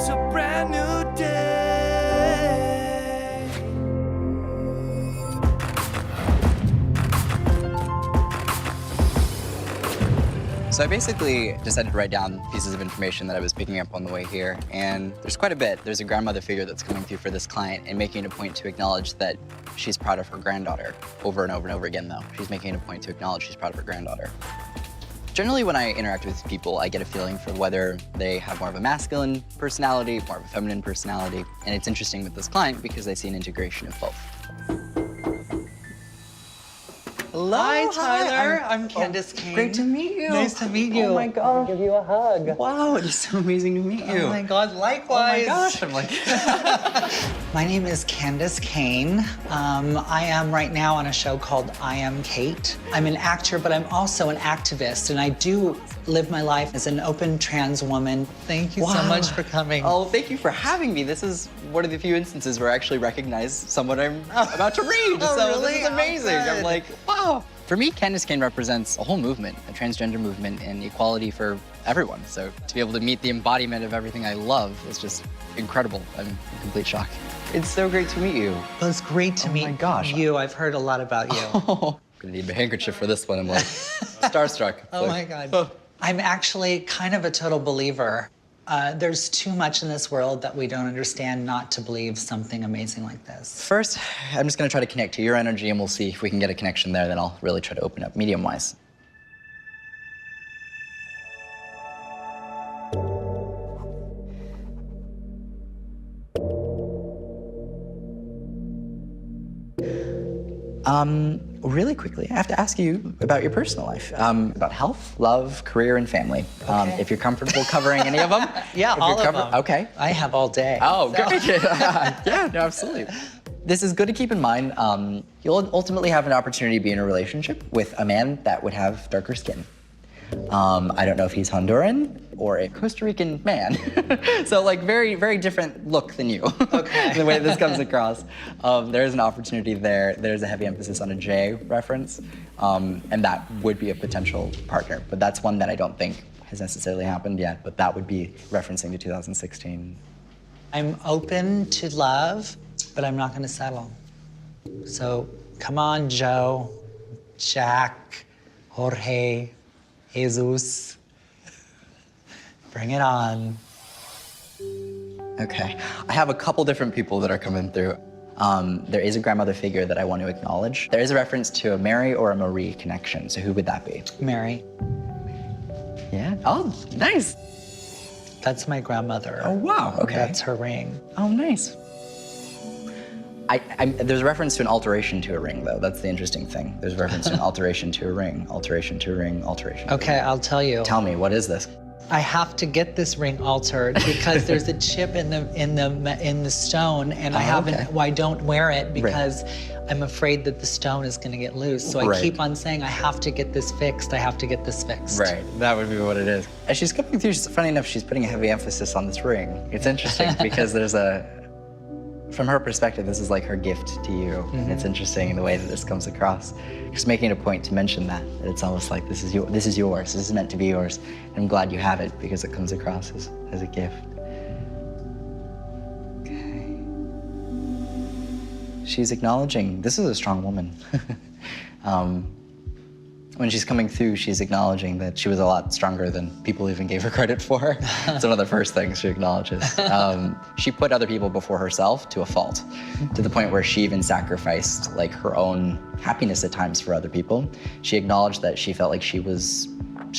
It's a brand new day. So I basically decided to write down pieces of information that I was picking up on the way here, and there's quite a bit. There's a grandmother figure that's coming through for this client and making it a point to acknowledge that she's proud of her granddaughter. Over and over and over again, though. She's making it a point to acknowledge she's proud of her granddaughter. Generally, when I interact with people, I get a feeling for whether they have more of a masculine personality, more of a feminine personality, and it's interesting with this client because I see an integration of both. Hello, Hi, Tyler. I'm Candis Cayne. Great to meet you. Nice to meet you. Oh my God. I'll give you a hug. Wow, it is so amazing to meet you. Oh my God, likewise. Oh my gosh, I'm like... My name is Candis Cayne. I am right now on a show called I Am Kate. I'm an actor, but I'm also an activist, and I do live my life as an open trans woman. Thank you so much for coming. Oh, thank you for having me. This is one of the few instances where I actually recognize someone I'm about to read. Oh, so really? this is amazing. Oh, good. I'm like, wow. For me, Candis Cayne represents a whole movement, a transgender movement and equality for everyone. So to be able to meet the embodiment of everything I love is just incredible. I'm in complete shock. It's so great to meet you. Well, it's great to meet my gosh. you. I've heard a lot about you. Oh, I'm gonna need my handkerchief for this one. I'm like starstruck. Oh my God. I'm actually kind of a total believer. There's too much in this world that we don't understand not to believe something amazing like this. First, I'm just gonna try to connect to your energy and we'll see if we can get a connection there, then I'll really try to open up medium-wise. Really quickly, I have to ask you about your personal life, about health, love, career, and family. Okay. If you're comfortable covering any of them. Yeah, If all you're of them. Okay. I have all day. Oh, so. good. Yeah, no, absolutely. This is good to keep in mind. You'll ultimately have an opportunity to be in a relationship with a man that would have darker skin. I don't know if he's Honduran or a Costa Rican man. So like very, very different look than you. Okay. The way this comes across. There is an opportunity there. There's a heavy emphasis on a J reference. And that would be a potential partner. But that's one that I don't think has necessarily happened yet. But that would be referencing to 2016. I'm open to love, but I'm not gonna settle. So come on, Joe, Jack, Jorge, Jesus. Bring it on. Okay. I have a couple different people that are coming through. There is a grandmother figure that I want to acknowledge. There is a reference to a Mary or a Marie connection, so who would that be? Mary. Yeah? Oh, nice. That's my grandmother. Oh, wow, okay. That's her ring. Oh, nice. There's a reference to an alteration to a ring, though. That's the interesting thing. There's a reference to an alteration to a ring, alteration to a ring, alteration to a ring. Okay, I'll tell you. Tell me, what is this? I have to get this ring altered because there's a chip in the stone, and I haven't. okay. Well, I don't wear it because I'm afraid that the stone is going to get loose. So I Right. keep on saying I have to get this fixed. I have to get this fixed. Right, that would be what it is. As she's coming through, funny enough, she's putting a heavy emphasis on this ring. It's interesting because there's from her perspective, this is like her gift to you. And it's interesting the way that this comes across. Just making it a point to mention that it's almost like this is yours, this is meant to be yours. And I'm glad you have it because it comes across as a gift. Okay. She's acknowledging, this is a strong woman. When she's coming through, she's acknowledging that she was a lot stronger than people even gave her credit for. It's one of the first things she acknowledges. She put other people before herself to a fault, to the point where she even sacrificed like her own happiness at times for other people. She acknowledged that she felt like she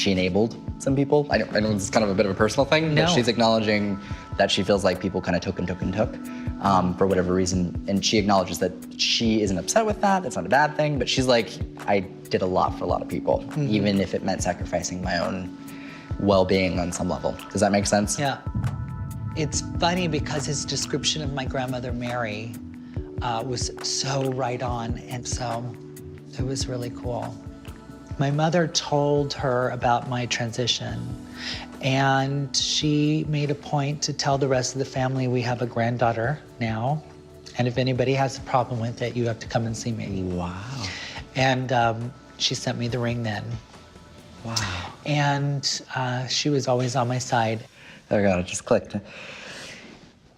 enabled some people. I know this is kind of a bit of a personal thing, No. but she's acknowledging that she feels like people kind of took for whatever reason. And she acknowledges that she isn't upset with that. That's not a bad thing. But she's like, I did a lot for a lot of people, even if it meant sacrificing my own well-being on some level. Does that make sense? Yeah. It's funny because his description of my grandmother Mary was so right on, and so it was really cool. My mother told her about my transition, and she made a point to tell the rest of the family we have a granddaughter now, and if anybody has a problem with it, you have to come and see me. Wow. And she sent me the ring then. Wow. And she was always on my side. Oh God, it just clicked.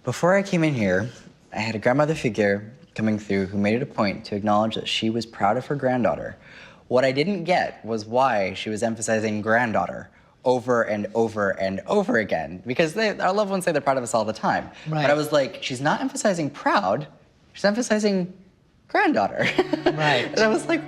Before I came in here, I had a grandmother figure coming through who made it a point to acknowledge that she was proud of her granddaughter. What I didn't get was why she was emphasizing granddaughter over and over and over again, because our loved ones say they're proud of us all the time. Right. But I was like, she's not emphasizing proud, she's emphasizing granddaughter. Right. And I was like,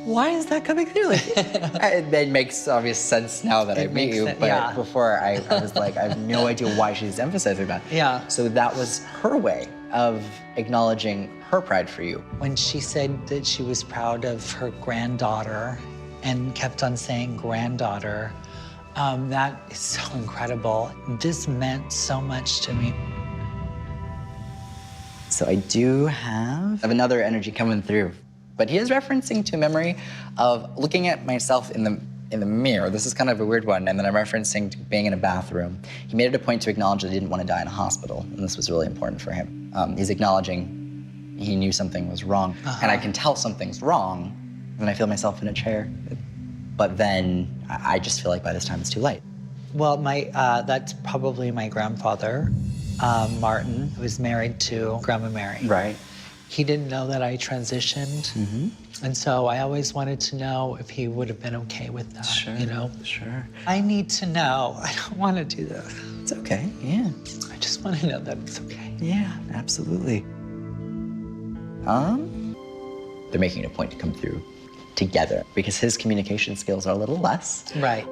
why is that coming through? Like, it makes obvious sense now that I meet you, but yeah. before I was like, I have no idea why she's emphasizing that. Yeah. So that was her way of acknowledging her pride for you. When she said that she was proud of her granddaughter and kept on saying granddaughter, that is so incredible. This meant so much to me. So I do have another energy coming through, but he is referencing to a memory of looking at myself in the mirror. This is kind of a weird one, and then I'm referencing to being in a bathroom. He made it a point to acknowledge that he didn't want to die in a hospital, and this was really important for him. He's acknowledging he knew something was wrong, and I can tell something's wrong when I feel myself in a chair, but then I just feel like by this time it's too late. Well, that's probably my grandfather, Martin, who was married to Grandma Mary. Right. He didn't know that I transitioned, and so I always wanted to know if he would have been okay with that, Sure, you know? sure. I need to know. I don't want to do this. It's okay, yeah. I just want to know that it's okay. Yeah, absolutely. They're making it a point to come through together because his communication skills are a little less. Right.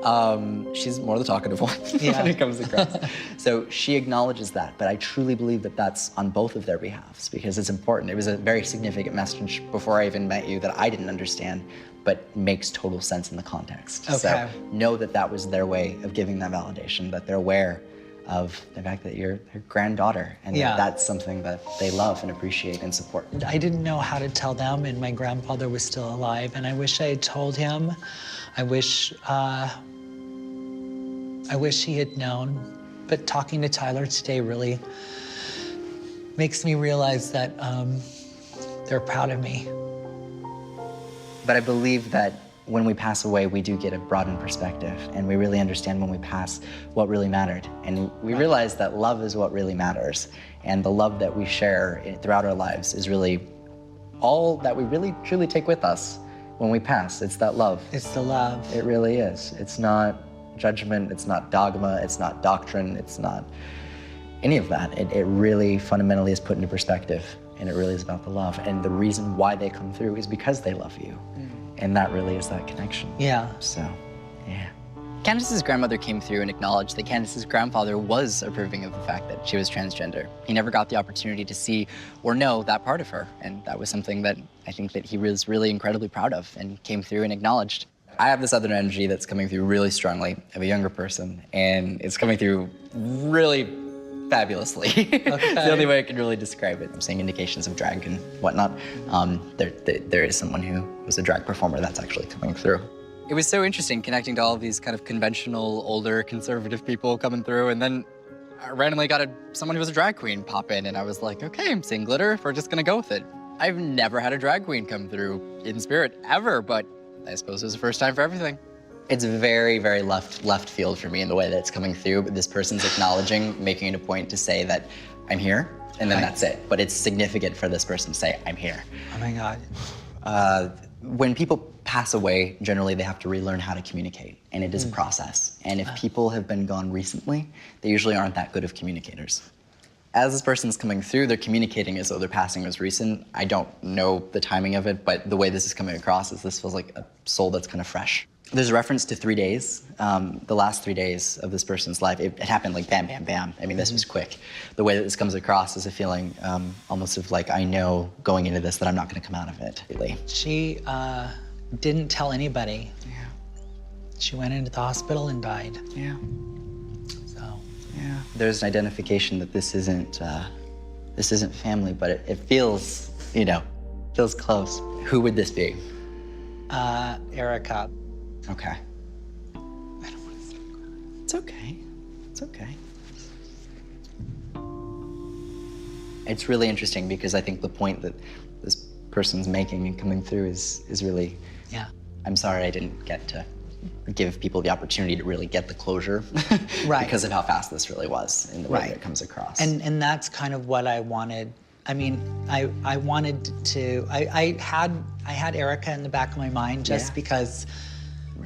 She's more the talkative one when it comes across. So she acknowledges that, but I truly believe that that's on both of their behalves because it's important. It was a very significant message before I even met you that I didn't understand, but makes total sense in the context. Okay. So know that that was their way of giving that validation, that they're aware of the fact that you're their granddaughter and that that's something that they love and appreciate and support. I didn't know how to tell them, and my grandfather was still alive, and I wish I had told him. I wish he had known. But talking to Tyler today really makes me realize that they're proud of me. But I believe that when we pass away, we do get a broadened perspective, and we really understand when we pass what really mattered. And we realize that love is what really matters, and the love that we share throughout our lives is really all that we really truly take with us when we pass. It's that love. It's the love. It really is. It's not judgment, it's not dogma, it's not doctrine, it's not any of that. It really fundamentally is put into perspective, and it really is about the love. And the reason why they come through is because they love you. And that really is that connection. Yeah. So, yeah. Candis's grandmother came through and acknowledged that Candis's grandfather was approving of the fact that she was transgender. He never got the opportunity to see or know that part of her. And that was something that I think that he was really incredibly proud of and came through and acknowledged. I have this other energy that's coming through really strongly of a younger person, and it's coming through really fabulously. Okay. It's the only way I can really describe it. I'm seeing indications of drag and whatnot. There is someone who was a drag performer that's actually coming through. It was so interesting connecting to all of these kind of conventional, older, conservative people coming through, and then I randomly got someone who was a drag queen pop in, and I was like, okay, I'm seeing glitter, we're just gonna go with it. I've never had a drag queen come through in spirit, ever, but I suppose it was the first time for everything. It's very, very left field for me in the way that it's coming through, but this person's acknowledging, making it a point to say that I'm here, and then that's it. But it's significant for this person to say, I'm here. Oh my God. When people pass away, generally they have to relearn how to communicate, and it is a process. And if people have been gone recently, they usually aren't that good of communicators. As this person's coming through, they're communicating as though their passing was recent. I don't know the timing of it, but the way this is coming across is this feels like a soul that's kind of fresh. There's a reference to 3 days. The last 3 days of this person's life, it happened like bam, bam, bam. I mean, this was quick. The way that this comes across is a feeling almost of like, I know going into this that I'm not gonna come out of it. Really. She didn't tell anybody. Yeah. She went into the hospital and died. Yeah. So. Yeah. There's an identification that this isn't family, but it feels, feels close. Who would this be? Erica. Okay. I don't want to start crying. It's okay. It's okay. It's really interesting because I think the point that this person's making and coming through is really, yeah. I'm sorry I didn't get to give people the opportunity to really get the closure Right. because of how fast this really was in the way that it comes across. And that's kind of what I wanted. I mean, I wanted to, I had Erica in the back of my mind just because,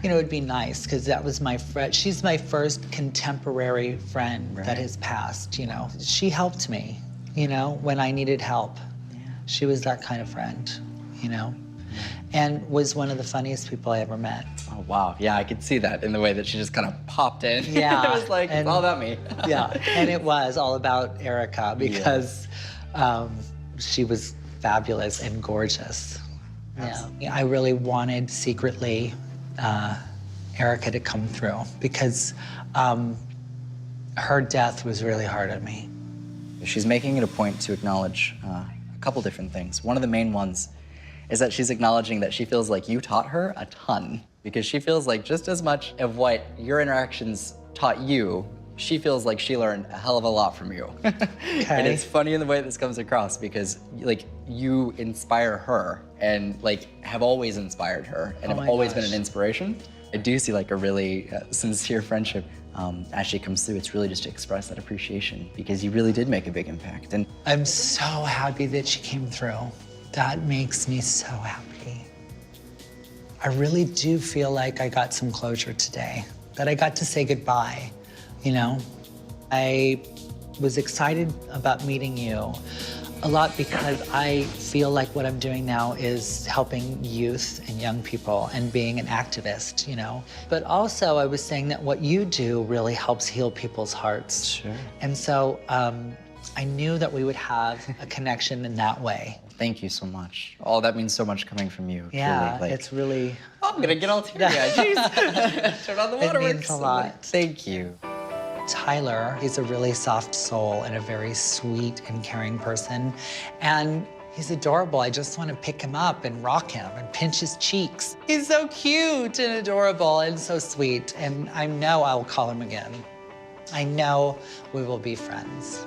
you know, it'd be nice, because that was my friend. She's my first contemporary friend that has passed, you know. She helped me, you know, when I needed help. She was that kind of friend, you know, and was one of the funniest people I ever met. Oh, wow. Yeah, I could see that in the way that she just kind of popped in. Yeah. It was like, it's all about me. Yeah, and it was all about Erica because she was fabulous and gorgeous. Yeah, I really wanted secretly Erica to come through because her death was really hard on me. She's making it a point to acknowledge a couple different things. One of the main ones is that she's acknowledging that she feels like you taught her a ton, because she feels like just as much of what your interactions taught you, she feels like she learned a hell of a lot from you. And it's funny in the way this comes across because like you inspire her and like have always inspired her and have always been an inspiration. I do see like a really sincere friendship as she comes through. It's really just to express that appreciation because you really did make a big impact. And I'm so happy that she came through. That makes me so happy. I really do feel like I got some closure today, that I got to say goodbye, you know? I was excited about meeting you a lot because I feel like what I'm doing now is helping youth and young people and being an activist, you know? But also I was saying that what you do really helps heal people's hearts. Sure. And so I knew that we would have a connection in that way. thank you so much. Oh, that means so much coming from you. Yeah, truly. Like, it's really... oh, I'm gonna get all teary-eyed. Jeez. Turn on the waterworks. It means a lot. Thank you. Tyler, he's a really soft soul and a very sweet and caring person. And he's adorable. I just want to pick him up and rock him and pinch his cheeks. He's so cute and adorable and so sweet. And I know I'll call him again. I know we will be friends.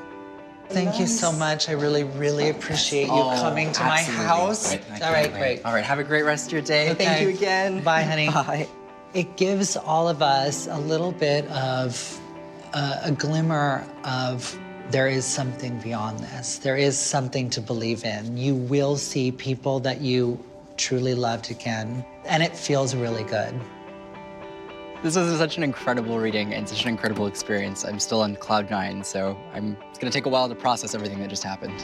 Thank you so much. I really, really appreciate you coming to my house. All right, great. All right, have a great rest of your day. Okay. Thank you again. Bye, honey. Bye. It gives all of us a little bit of a glimmer of there is something beyond this. There is something to believe in. You will see people that you truly loved again, and it feels really good. This was such an incredible reading and such an incredible experience. I'm still on cloud 9, so it's gonna take a while to process everything that just happened.